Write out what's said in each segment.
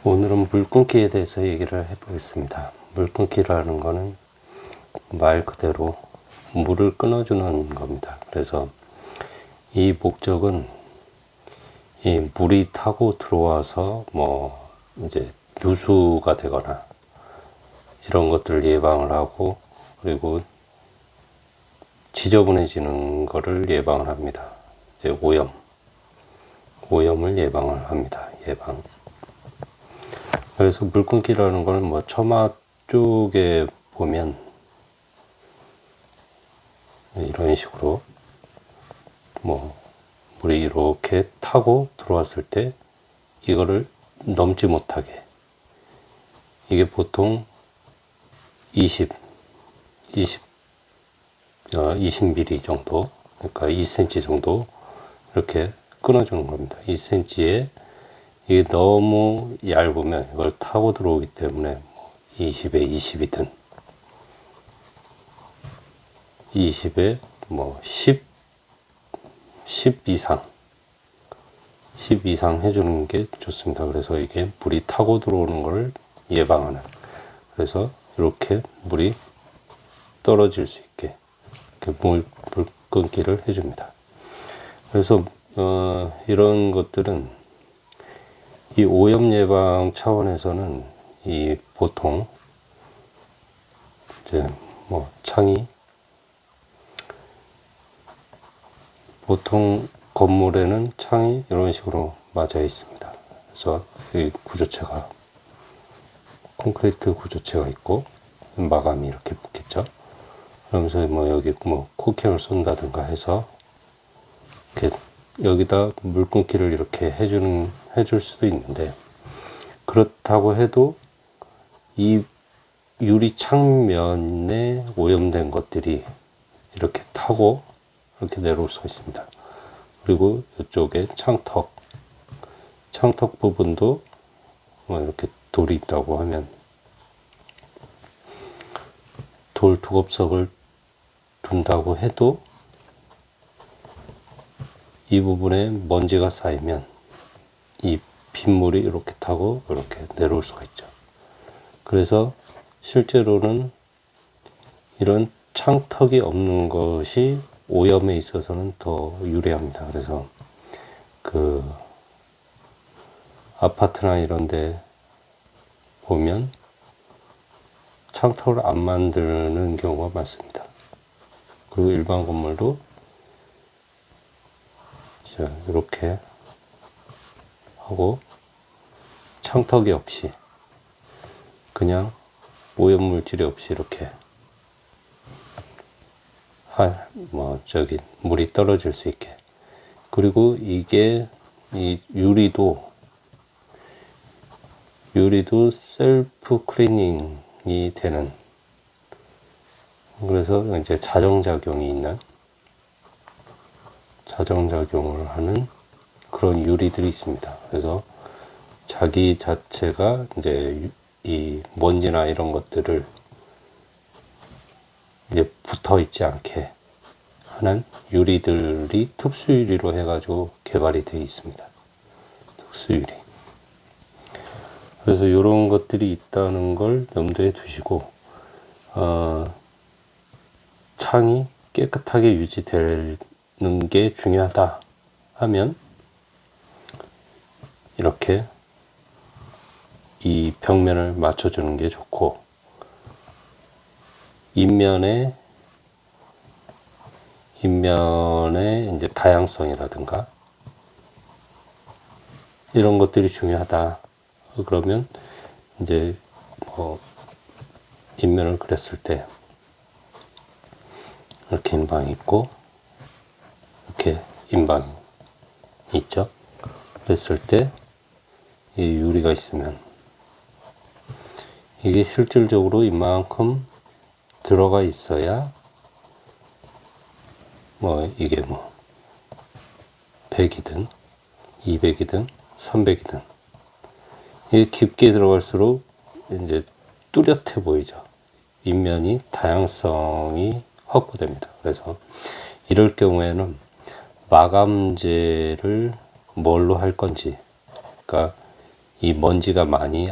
오늘은 물 끊기에 대해서 얘기를 해보겠습니다. 물 끊기라는 거는 말 그대로 물을 끊어주는 겁니다. 그래서 이 목적은 이 물이 타고 들어와서 뭐 이제 누수가 되거나 이런 것들을 예방을 하고, 그리고 지저분해지는 거를 예방을 합니다. 이제 오염을 예방을 합니다. 예방. 그래서 물 끊기라는 걸 뭐 처마 쪽에 보면 이런 식으로 뭐 물이 이렇게 타고 들어왔을 때 이거를 넘지 못하게, 이게 보통 20mm 정도, 그러니까 2cm 정도 이렇게 끊어주는 겁니다. 2cm에 이게 너무 얇으면 이걸 타고 들어오기 때문에 20에 20이든 20에 뭐 10 이상 해주는 게 좋습니다. 그래서 이게 물이 타고 들어오는 것을 예방하는, 그래서 이렇게 물이 떨어질 수 있게 이렇게 물 끊기를 해줍니다. 그래서 이런 것들은 이 오염 예방 차원에서는 이 보통 이제 뭐 창이, 보통 건물에는 창이 이런 식으로 맞아 있습니다. 그래서 이 구조체가, 콘크리트 구조체가 있고 마감이 이렇게 붙겠죠. 그러면서 뭐 여기 뭐 코킹을 쏜다든가 해서 이렇게 여기다 물 끊기를 이렇게 해줄 수도 있는데, 그렇다고 해도 이 유리 창면에 오염된 것들이 이렇게 타고 이렇게 내려올 수가 있습니다. 그리고 이쪽에 창턱 부분도 뭐 이렇게 돌이 있다고 하면 돌 두껍석을 둔다고 해도 이 부분에 먼지가 쌓이면 이 빗물이 이렇게 타고 이렇게 내려올 수가 있죠. 그래서 실제로는 이런 창턱이 없는 것이 오염에 있어서는 더 유리합니다. 그래서 그 아파트나 이런 데 보면 창턱을 안 만드는 경우가 많습니다. 그리고 일반 건물도 이렇게 하고 창턱이 없이 그냥 오염물질이 없이 이렇게 물이 떨어질 수 있게. 그리고 이게 이 유리도 셀프 클리닝이 되는, 그래서 이제 자정작용을 하는 그런 유리들이 있습니다. 그래서 자기 자체가 이제 이 먼지나 이런 것들을 이제 붙어 있지 않게 하는 유리들이 특수유리로 해가지고 개발이 되어 있습니다. 특수유리. 그래서 이런 것들이 있다는 걸 염두에 두시고, 창이 깨끗하게 유지되는 게 중요하다 하면 이렇게 이 벽면을 맞춰주는 게 좋고, 인면에 이제 다양성이라든가 이런 것들이 중요하다. 그러면 이제 뭐 인면을 그렸을 때 이렇게 인방이 있고 이렇게 인방이 있죠. 그랬을 때 이 유리가 있으면 이게 실질적으로 이만큼 들어가 있어야 뭐 이게 뭐 100이든 200이든 300이든 이게 깊게 들어갈수록 이제 뚜렷해 보이죠. 인면이 다양성이 확보됩니다. 그래서 이럴 경우에는 마감재를 뭘로 할 건지, 그러니까 이 먼지가 많이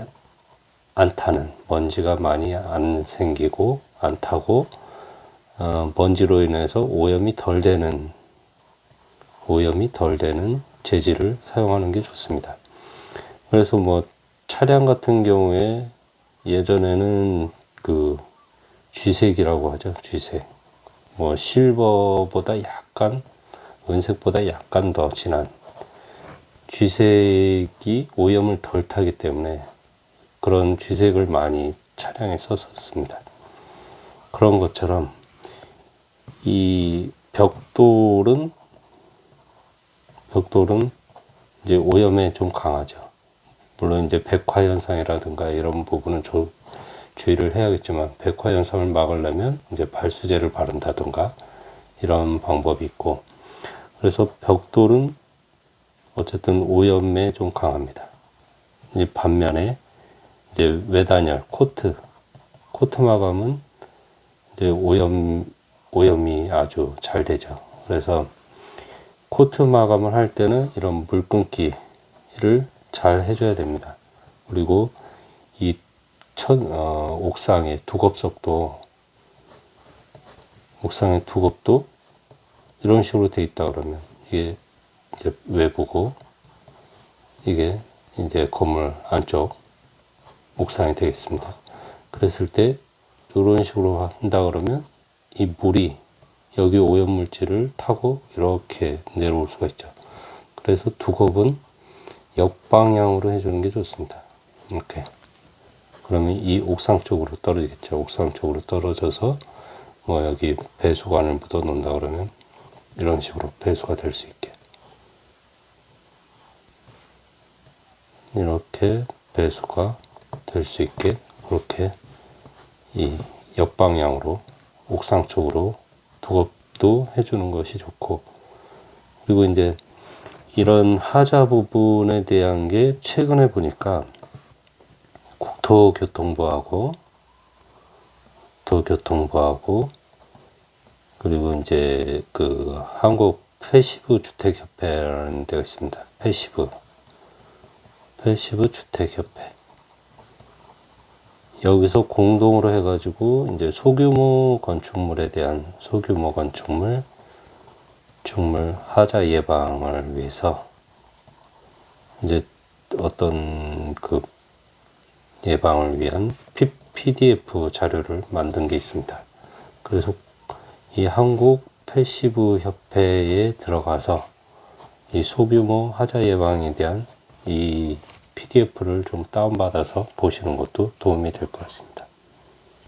안 타는, 먼지가 많이 안 생기고 안 타고 먼지로 인해서 오염이 덜 되는 재질을 사용하는 게 좋습니다. 그래서 뭐 차량 같은 경우에 예전에는 그 쥐색이라고 하죠. 쥐색. 뭐 실버보다 약간, 은색보다 약간 더 진한 쥐색이 오염을 덜 타기 때문에 그런 쥐색을 많이 차량에 썼었습니다. 그런 것처럼 이 벽돌은 이제 오염에 좀 강하죠. 물론 이제 백화 현상이라든가 이런 부분은 좀 주의를 해야겠지만, 백화 현상을 막으려면 이제 발수제를 바른다든가 이런 방법이 있고, 그래서 벽돌은 어쨌든 오염에 좀 강합니다. 이제 반면에 이제 외단열, 코트 마감은 이제 오염이 아주 잘 되죠. 그래서 코트 마감을 할 때는 이런 물 끊기를 잘 해줘야 됩니다. 그리고 이 옥상의 두껍도 이런 식으로 돼 있다 그러면 이게 이제 외부고 이게 이제 건물 안쪽 옥상이 되겠습니다. 그랬을 때 이런 식으로 한다 그러면 이 물이 여기 오염 물질을 타고 이렇게 내려올 수가 있죠. 그래서 두껍은 역방향으로 해주는 게 좋습니다. 이렇게. 그러면 이 옥상 쪽으로 떨어지겠죠. 옥상 쪽으로 떨어져서 뭐 여기 배수관을 묻어 놓는다 그러면 이런 식으로 배수가 될 수 있게, 이렇게 배수가 될 수 있게 그렇게 이 역방향으로 옥상 쪽으로 두껍도 해주는 것이 좋고, 그리고 이제 이런 하자 부분에 대한 게 최근에 보니까 국토교통부하고 그리고 이제 그 한국 패시브 주택협회라는 데가 있습니다. 패시브 주택협회. 여기서 공동으로 해가지고 이제 소규모 건축물에 대한 건축물 하자 예방을 위해서 이제 어떤 그 예방을 위한 PDF 자료를 만든 게 있습니다. 그래서 이 한국 패시브 협회에 들어가서 이 소규모 하자 예방에 대한 이 PDF를 좀 다운받아서 보시는 것도 도움이 될 것 같습니다.